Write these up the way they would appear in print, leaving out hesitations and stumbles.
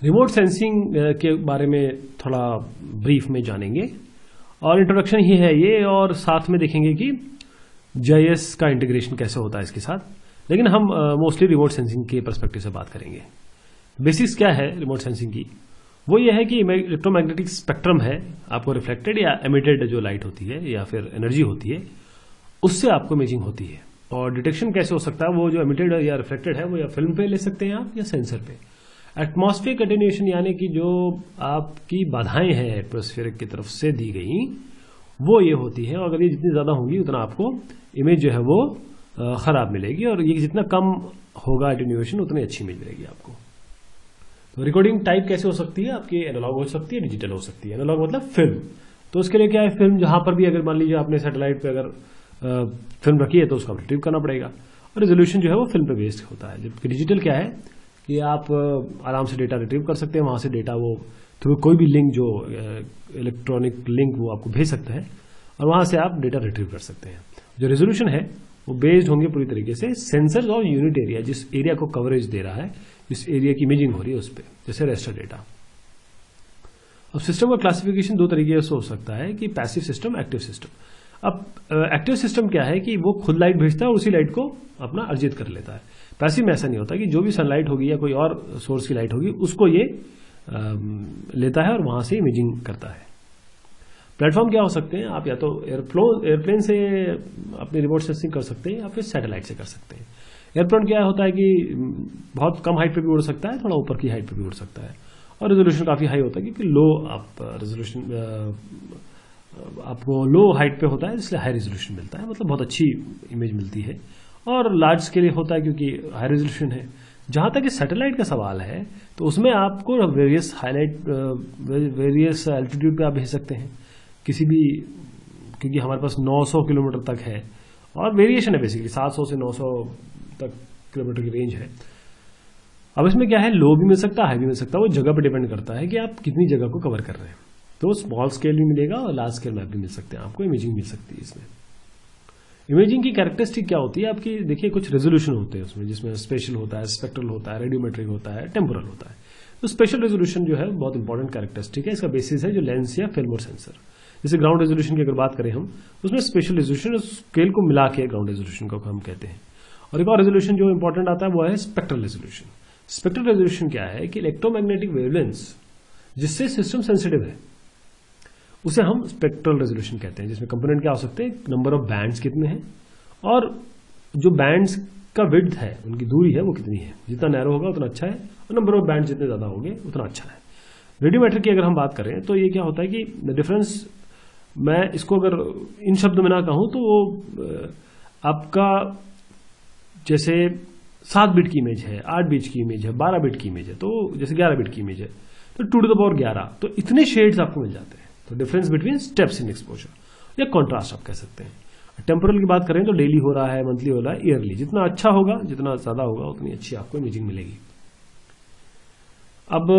Remote sensing के बारे में थोड़ा ब्रीफ में जानेंगे और इंट्रोडक्शन ही है ये, और साथ में देखेंगे कि जीआईएस का इंटीग्रेशन कैसे होता है इसके साथ। लेकिन हम मोस्टली रिमोट सेंसिंग के पर्सपेक्टिव से बात करेंगे। बेसिक्स क्या है रिमोट सेंसिंग की, वो ये है कि इलेक्ट्रोमैग्नेटिक स्पेक्ट्रम है, आपको रिफ्लेक्टेड या एमिटेड जो लाइट होती है या फिर एनर्जी होती है उससे आपको इमेजिंग होती है। और डिटेक्शन कैसे हो सकता है, वो जो एमिटेड या रिफ्लेक्टेड है वो या फिल्म पे ले सकते हैं आप या सेंसर पे। एटमॉस्फेरिक अटेन्यूएशन यानी कि जो आपकी बाधाएं हैं एटमॉस्फेरिक की तरफ से दी गई वो ये होती है, और अगर ये जितनी ज्यादा होंगी उतना आपको इमेज जो है वो खराब मिलेगी, और ये जितना कम होगा एटेन्यूएशन उतनी अच्छी मिल जाएगी आपको। तो रिकॉर्डिंग टाइप कैसे हो सकती है आपकी, एनालॉग हो सकती है, डिजिटल हो सकती है। एनालॉग मतलब फिल्म, तो उसके लिए क्या है, फिल्म जहां पर भी अगर मान लीजिए आपने सैटेलाइट पे अगर फिल्म रखी है तो उसका रिट्रीव करना पड़ेगा, और रेजोल्यूशन जो है वो फिल्म पे बेस्ड होता है। जबकि डिजिटल क्या है कि आप आराम से डेटा रिट्रीव कर सकते हैं, वहां से डेटा वो थ्रू कोई भी लिंक जो इलेक्ट्रॉनिक लिंक वो आपको भेज सकता है और वहां से आप डेटा रिट्रीव कर सकते हैं। जो रेजोल्यूशन है वो बेस्ड होंगे पूरी तरीके से सेंसर्स और यूनिट एरिया, जिस एरिया को कवरेज दे रहा है, जिस एरिया की इमेजिंग हो रही है उस पर, जैसे रेस्टर डेटा। अब सिस्टम का क्लासिफिकेशन दो तरीके से हो सकता है कि पैसिव सिस्टम, एक्टिव सिस्टम। अब एक्टिव सिस्टम क्या है कि वो खुद लाइट भेजता है और उसी लाइट को अपना अर्जित कर लेता है। पैसिव में ऐसा नहीं होता कि जो भी सनलाइट होगी या कोई और सोर्स की लाइट होगी उसको ये लेता है और वहां से इमेजिंग करता है। प्लेटफॉर्म क्या हो सकते हैं, आप या तो एयरप्लेन से अपनी रिमोट सेंसिंग कर सकते हैं या फिर सैटेलाइट से कर सकते हैं। एयरप्लेन क्या होता है कि बहुत कम हाइट पे भी उड़ सकता है, थोड़ा ऊपर की हाइट पे भी उड़ सकता है, और रेजोल्यूशन काफी हाई होता है क्योंकि लो आप रेजोल्यूशन आपको लो हाइट पे होता है, इसलिए हाई रेजोल्यूशन मिलता है, मतलब बहुत अच्छी इमेज मिलती है। और लार्ज स्केल होता है क्योंकि हाई रेजोल्यूशन है। जहां तक सैटेलाइट का सवाल है तो उसमें आपको वेरियस एल्टीट्यूड पे आप भेज सकते हैं किसी भी, क्योंकि हमारे पास 900 किलोमीटर तक है और वेरिएशन है बेसिकली 700 से 900 तक किलोमीटर की रेंज है। अब इसमें क्या है, लो भी मिल सकता है, हाई भी मिल सकता है, वो जगह पर डिपेंड करता है कि आप कितनी जगह को कवर कर रहे हैं। तो स्मॉल स्केल भी मिलेगा और लार्ज स्केल मैप भी मिल सकते हैं, आपको इमेजिंग मिल सकती है इसमें। इमेजिंग की कैरेक्टरिस्टिक क्या होती है आपकी, देखिए कुछ रेजोल्यूशन होते हैं उसमें, जिसमें स्पेशल होता है, स्पेक्ट्रल होता है, रेडियोमेट्रिक होता है, टेम्पोरल होता है। तो स्पेशल रेजोल्यूशन जो है बहुत इंपॉर्टेंट कैरेक्टरिस्टिक है, इसका बेसिस है जो लेंस या फिल्म और सेंसर। जैसे ग्राउंड रेजोल्यूशन की अगर बात करें हम, उसमें स्पेशल रेजोल्यूशन और स्केल को मिला के ग्राउंड रेजोल्यूशन को हम कहते हैं। और एक और रेजोल्यूशन जो इंपॉर्टेंट आता है वो है स्पेक्ट्रल रेजोल्यूशन। स्पेक्ट्रल रेजोल्यूशन क्या है कि इलेक्ट्रोमैग्नेटिक वेवलेंथ्स जिससे सिस्टम सेंसिटिव है उसे हम स्पेक्ट्रल रेजोल्यूशन कहते हैं, जिसमें कंपोनेंट क्या हो सकते हैं, नंबर ऑफ बैंड्स कितने हैं और जो बैंड्स का विड्थ है, उनकी दूरी है वो कितनी है। जितना नैरो होगा उतना अच्छा है और नंबर ऑफ बैंड जितने ज्यादा होंगे उतना अच्छा है। रेडियोमेट्रिक की अगर हम बात करें तो ये क्या होता है कि डिफरेंस, मैं इसको अगर इन शब्दों में ना कहूं तो वो आपका जैसे 7 बिट की इमेज है, 8 बिट की इमेज है, 12 बिट की इमेज है, तो जैसे 11 बिट की इमेज है तो 2 टू द पावर 11, तो इतने शेड्स आपको मिल जाते हैं। तो difference between steps in exposure या कॉन्ट्रास्ट आप कह सकते हैं। टेम्पोरल की बात करें तो डेली हो रहा है, मंथली हो रहा है, ईयरली, जितना अच्छा होगा, जितना ज्यादा होगा उतनी अच्छी आपको इमेजिंग मिलेगी। अब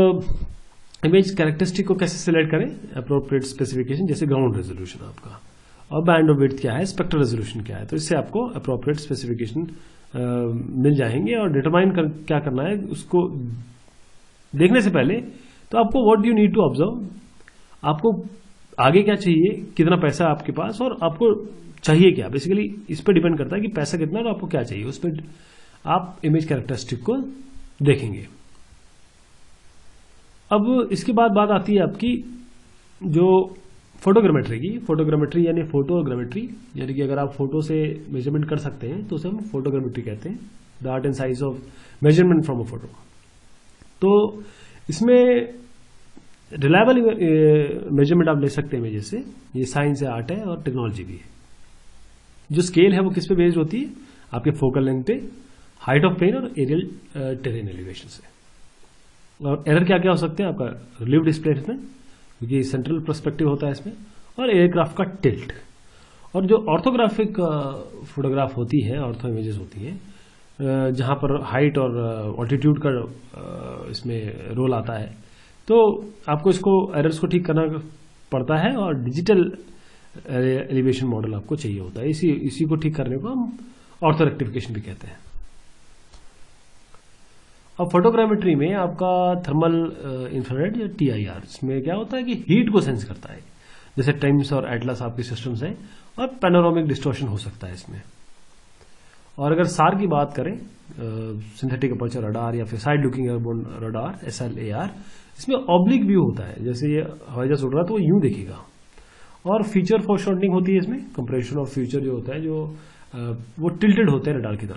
इमेज कैरेक्टरिस्टिक को कैसे सिलेक्ट करें, अप्रोप्रिएट स्पेसिफिकेशन, जैसे ग्राउंड रेजोल्यूशन आपका, और बैंड ऑफ विड्थ क्या है, स्पेक्ट्रल रेजोल्यूशन क्या है, तो इससे आपको अप्रोप्रिएट स्पेसिफिकेशन मिल जाएंगे। और डिटरमाइन क्या करना है उसको देखने से पहले तो आपको what do you need to observe, आपको आगे क्या चाहिए, कितना पैसा है आपके पास और आपको चाहिए क्या, बेसिकली इस पर डिपेंड करता है कि पैसा कितना और आपको क्या चाहिए, उस पर आप इमेज कैरेक्टरिस्टिक को देखेंगे। अब इसके बाद बात आती है आपकी जो फोटोग्रामेट्री की। फोटोग्रामेट्री यानी फोटोग्रामेट्री, यानी कि अगर आप फोटो से मेजरमेंट कर सकते हैं तो उसे हम फोटोग्रामेट्री कहते हैं, the art and science of measurement from a photo. तो इसमें रिलायबल मेजरमेंट आप ले सकते हैं इमेजेस से, ये साइंस है, आर्ट है और टेक्नोलॉजी भी है। जो स्केल है वो किस पे बेस्ड होती है, आपके फोकल लेंथ पे, हाइट ऑफ प्लेन और एरियल टेरेन एलिवेशन से। और एरर क्या क्या हो सकते हैं, आपका रिलीव डिस्प्लेसमेंट, क्योंकि सेंट्रल पर्सपेक्टिव होता है इसमें, और एयरक्राफ्ट का टिल्ट। और जो ऑर्थोग्राफिक फोटोग्राफ होती है, ऑर्थो इमेजेस होती हैं जहां पर हाइट और ऑल्टीट्यूड का इसमें रोल आता है, तो आपको इसको एरर्स को ठीक करना पड़ता है और डिजिटल एलिवेशन मॉडल आपको चाहिए होता है। इसी को ठीक करने को हम ऑर्थो रेक्टिफिकेशन भी कहते हैं। अब फोटोग्रामेट्री में आपका थर्मल इंफ्रारेड या TIR, इसमें क्या होता है कि हीट को सेंस करता है, जैसे टेम्स और एटलस आपके सिस्टम्स हैं, और पैनोरामिक डिस्टॉर्शन हो सकता है इसमें। और अगर SAR की बात करें, सिंथेटिक अपर्चर रडार या फिर side looking airborne radar SLAR, इसमें ऑब्लिक व्यू होता है, जैसे ये हवाई जहाज उड़ रहा है तो वो यूं दिखेगा। और फीचर फोरशॉर्टनिंग होती है इसमें, कंप्रेशन ऑफ फ्यूचर जो होता है, जो वो टिल्टेड होते हैं रडार की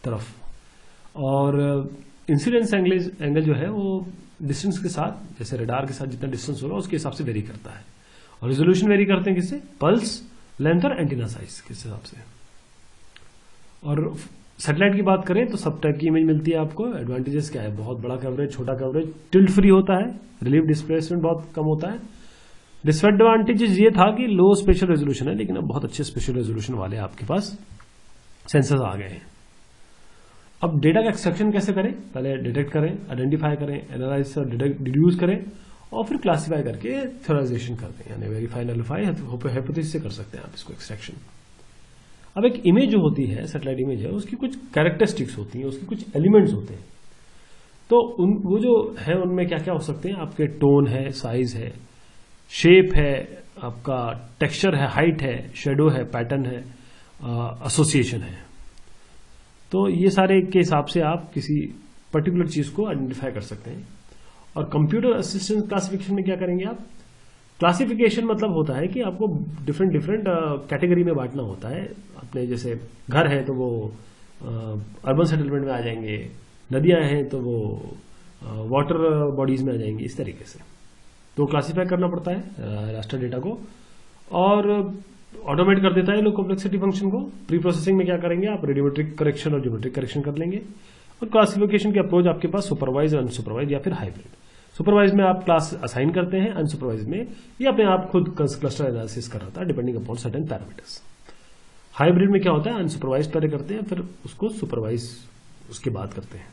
तरफ। और इंसिडेंस एंगल जो है वो डिस्टेंस के साथ, जैसे रडार के साथ जितना डिस्टेंस होगा उसके हिसाब से वेरी करता है। और रेजोल्यूशन वेरी करते हैं किससे? पल्स, लेंथ और एंटीना साइज के हिसाब से। और सैटेलाइट की बात करें तो सब टाइप की इमेज मिलती है आपको। एडवांटेजेस क्या है? बहुत बड़ा कवरेज, छोटा कवरेज, टिल्ट फ्री होता है, रिलीफ डिस्प्लेसमेंट बहुत कम होता है। डिसएडवांटेजेस ये था कि लो स्पेशल रेजोल्यूशन है, लेकिन अब बहुत अच्छे स्पेशल रेजोल्यूशन वाले आपके पास सेंसर्स आ गए हैं। अब डेटा का एक्सट्रैक्शन कैसे करें? पहले डिटेक्ट करें, आइडेंटिफाई करें, एनालाइज और डिड्यूस करें, और फिर क्लासिफाई करके थ्योराइजेशन करते हैं, यानी वेरीफाई, नलिफाई, हाइपोथेसिस से कर सकते हैं आप इसको एक्सट्रैक्शन। अब एक इमेज जो होती है, सैटेलाइट इमेज है, उसकी कुछ कैरेक्टरिस्टिक्स होती हैं, उसके कुछ एलिमेंट्स होते हैं। तो वो जो है उनमें क्या क्या हो सकते हैं? आपके टोन है, साइज है, शेप है, आपका टेक्सचर है, हाइट है, शेडो है, पैटर्न है, एसोसिएशन है। तो ये सारे के हिसाब से आप किसी पर्टिकुलर चीज को आइडेंटिफाई कर सकते हैं। और कंप्यूटर असिस्टेंट क्लासिफिकेशन में क्या करेंगे आप? क्लासिफिकेशन मतलब होता है कि आपको डिफरेंट कैटेगरी में बांटना होता है। अपने जैसे घर है तो वो अर्बन सेटलमेंट में आ जाएंगे, नदियां हैं तो वो वाटर बॉडीज में आ जाएंगी, इस तरीके से। तो क्लासिफाई करना पड़ता है रास्टर डेटा को, और ऑटोमेट कर देता है लोग कॉम्प्लेक्सिटी फंक्शन को। प्री प्रोसेसिंग में क्या करेंगे आप? रेडियोमेट्रिक करेक्शन और ज्योमेट्रिक करेक्शन कर लेंगे। और क्लासिफिकेशन की अप्रोच आपके पास सुपरवाइज, अनसुपरवाइज या फिर हाइब्रिड। सुपरवाइज में आप क्लास असाइन करते हैं, अनसुपरवाइज में ये अपने आप खुद क्लस्टर एनालिसिस कर रहा था depending upon certain parameters. Hybrid में क्या होता है? अनसुपरवाइज पहले करते हैं, फिर उसको सुपरवाइज उसके बाद करते हैं।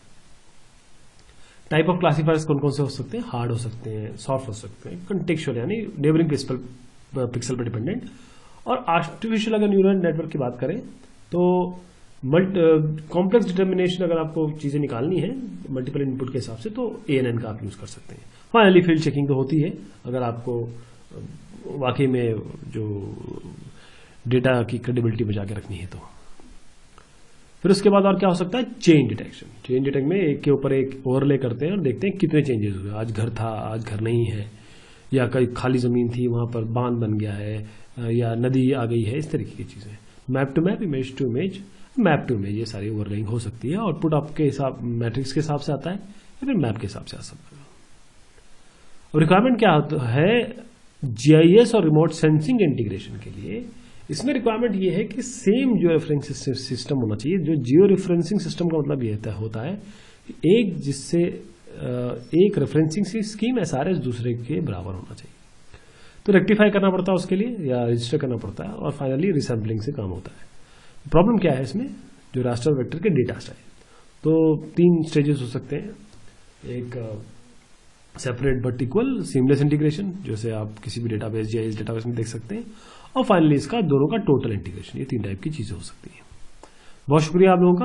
टाइप ऑफ क्लासिफायर्स कौन कौन से हो सकते हैं? हार्ड हो सकते हैं, सॉफ्ट हो सकते हैं, कंटेक्चुअल यानी नेबरिंग पिक्सल पर डिपेंडेंट। और आर्टिफिशियल अगर न्यूरल नेटवर्क की बात करें तो कॉम्प्लेक्स डिटर्मिनेशन, अगर आपको चीजें निकालनी है मल्टीपल इनपुट के हिसाब से, तो ANN का आप यूज कर सकते हैं। फाइनली फील्ड चेकिंग तो होती है, अगर आपको वाकई में जो डेटा की क्रेडिबिलिटी बचा के रखनी है तो। फिर उसके बाद और क्या हो सकता है? Change detection. चेंज डिटेक्ट में एक के ऊपर एक ओवरले करते हैं और देखते हैं कितने चेंजेस हुए। आज घर था, आज घर नहीं है, या कहीं खाली जमीन थी वहां पर बांध बन गया है, या नदी आ गई है, इस तरीके की चीजें। Map to map, image to image, map to image, ये सारी ओवरलेइंग हो सकती है। आउटपुट आपके हिसाब मैट्रिक्स के हिसाब से आता है या फिर मैप के हिसाब से आ सकता है। और रिक्वायरमेंट क्या है GIS और रिमोट सेंसिंग इंटीग्रेशन के लिए? इसमें रिक्वायरमेंट ये है कि सेम जियो रेफरेंसिंग सिस्टम होना चाहिए। जो जियो रेफरेंसिंग सिस्टम का मतलब ये होता है एक जिससे एक रेफरेंसिंग स्कीम SRS दूसरे के बराबर होना चाहिए। तो रेक्टिफाई करना पड़ता है उसके लिए, या रजिस्टर करना पड़ता है, और फाइनली रिसैम्पलिंग से काम होता है। प्रॉब्लम क्या है इसमें? जो रास्टर वेक्टर के डेटा स्टाइल, तो 3 स्टेजेस हो सकते हैं। एक separate but equal seamless integration, जैसे आप किसी भी डेटाबेस GIS डेटाबेस में देख सकते हैं, और फाइनली इसका दोनों का टोटल इंटीग्रेशन। ये 3 टाइप की चीजें हो सकती हैं। बहुत शुक्रिया आप लोगों का।